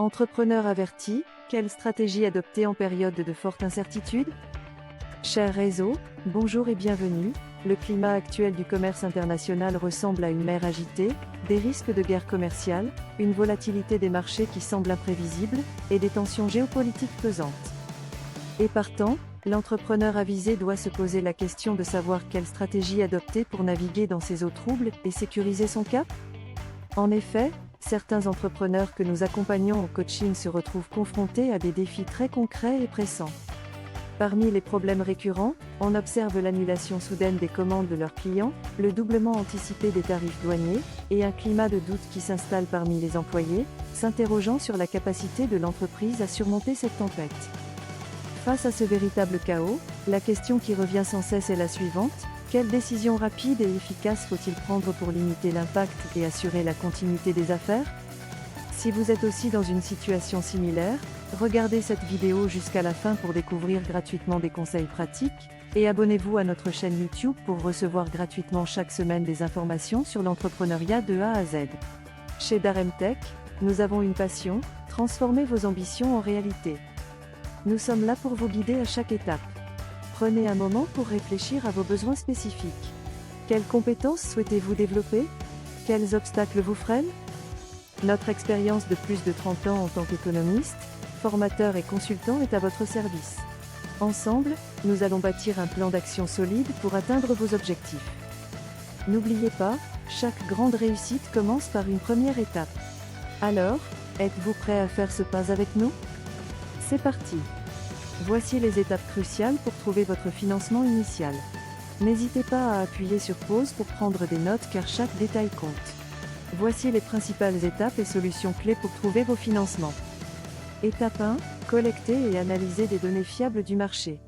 Entrepreneur averti, quelle stratégie adopter en période de forte incertitude? Cher réseau, bonjour et bienvenue. Le climat actuel du commerce international ressemble à une mer agitée, des risques de guerre commerciale, une volatilité des marchés qui semble imprévisible, et des tensions géopolitiques pesantes. Et partant, l'entrepreneur avisé doit se poser la question de savoir quelle stratégie adopter pour naviguer dans ces eaux troubles et sécuriser son cap? En effet, certains entrepreneurs que nous accompagnons au coaching se retrouvent confrontés à des défis très concrets et pressants. Parmi les problèmes récurrents, on observe l'annulation soudaine des commandes de leurs clients, le doublement anticipé des tarifs douaniers, et un climat de doute qui s'installe parmi les employés, s'interrogeant sur la capacité de l'entreprise à surmonter cette tempête. Face à ce véritable chaos, la question qui revient sans cesse est la suivante: quelles décisions rapides et efficaces faut-il prendre pour limiter l'impact et assurer la continuité des affaires? Si vous êtes aussi dans une situation similaire, regardez cette vidéo jusqu'à la fin pour découvrir gratuitement des conseils pratiques, et abonnez-vous à notre chaîne YouTube pour recevoir gratuitement chaque semaine des informations sur l'entrepreneuriat de A à Z. Chez Daremtech, nous avons une passion: transformer vos ambitions en réalité. Nous sommes là pour vous guider à chaque étape. Prenez un moment pour réfléchir à vos besoins spécifiques. Quelles compétences souhaitez-vous développer? Quels obstacles vous freinent? Notre expérience de plus de 30 ans en tant qu'économiste, formateur et consultant est à votre service. Ensemble, nous allons bâtir un plan d'action solide pour atteindre vos objectifs. N'oubliez pas, chaque grande réussite commence par une première étape. Alors, êtes-vous prêt à faire ce pas avec nous? C'est parti! Voici les étapes cruciales pour trouver votre financement initial. N'hésitez pas à appuyer sur pause pour prendre des notes car chaque détail compte. Voici les principales étapes et solutions clés pour trouver vos financements. Étape 1. Collecter et analyser des données fiables du marché.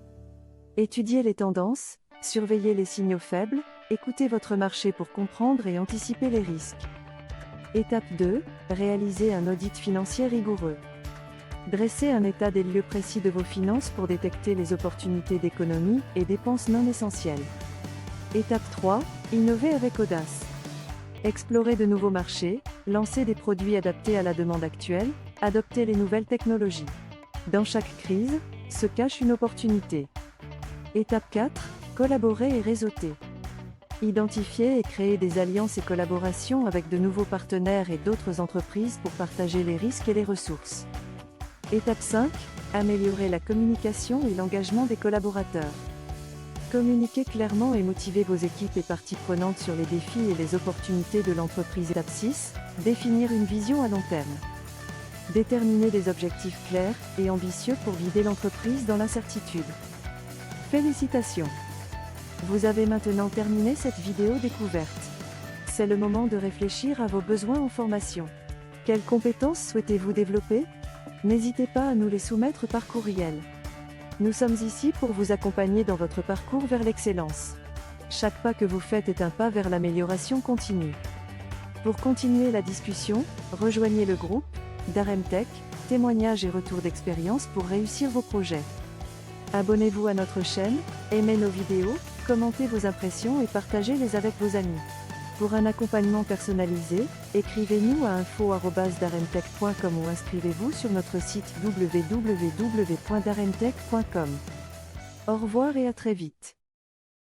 Étudiez les tendances, surveillez les signaux faibles, écoutez votre marché pour comprendre et anticiper les risques. Étape 2. Réaliser un audit financier rigoureux. Dressez un état des lieux précis de vos finances pour détecter les opportunités d'économie et dépenses non essentielles. Étape 3. Innover avec audace. Explorez de nouveaux marchés, lancez des produits adaptés à la demande actuelle, adoptez les nouvelles technologies. Dans chaque crise, se cache une opportunité. Étape 4. Collaborer et réseauter. Identifiez et créez des alliances et collaborations avec de nouveaux partenaires et d'autres entreprises pour partager les risques et les ressources. Étape 5. Améliorer la communication et l'engagement des collaborateurs. Communiquez clairement et motivez vos équipes et parties prenantes sur les défis et les opportunités de l'entreprise. Étape 6. Définir une vision à long terme. Déterminez des objectifs clairs et ambitieux pour guider l'entreprise dans l'incertitude. Félicitations! Vous avez maintenant terminé cette vidéo découverte. C'est le moment de réfléchir à vos besoins en formation. Quelles compétences souhaitez-vous développer? N'hésitez pas à nous les soumettre par courriel. Nous sommes ici pour vous accompagner dans votre parcours vers l'excellence. Chaque pas que vous faites est un pas vers l'amélioration continue. Pour continuer la discussion, rejoignez le groupe Daremtech, témoignages et retours d'expérience pour réussir vos projets. Abonnez-vous à notre chaîne, aimez nos vidéos, commentez vos impressions et partagez-les avec vos amis. Pour un accompagnement personnalisé, écrivez-nous à info@daremtech.com ou inscrivez-vous sur notre site www.daremtech.com. Au revoir et à très vite.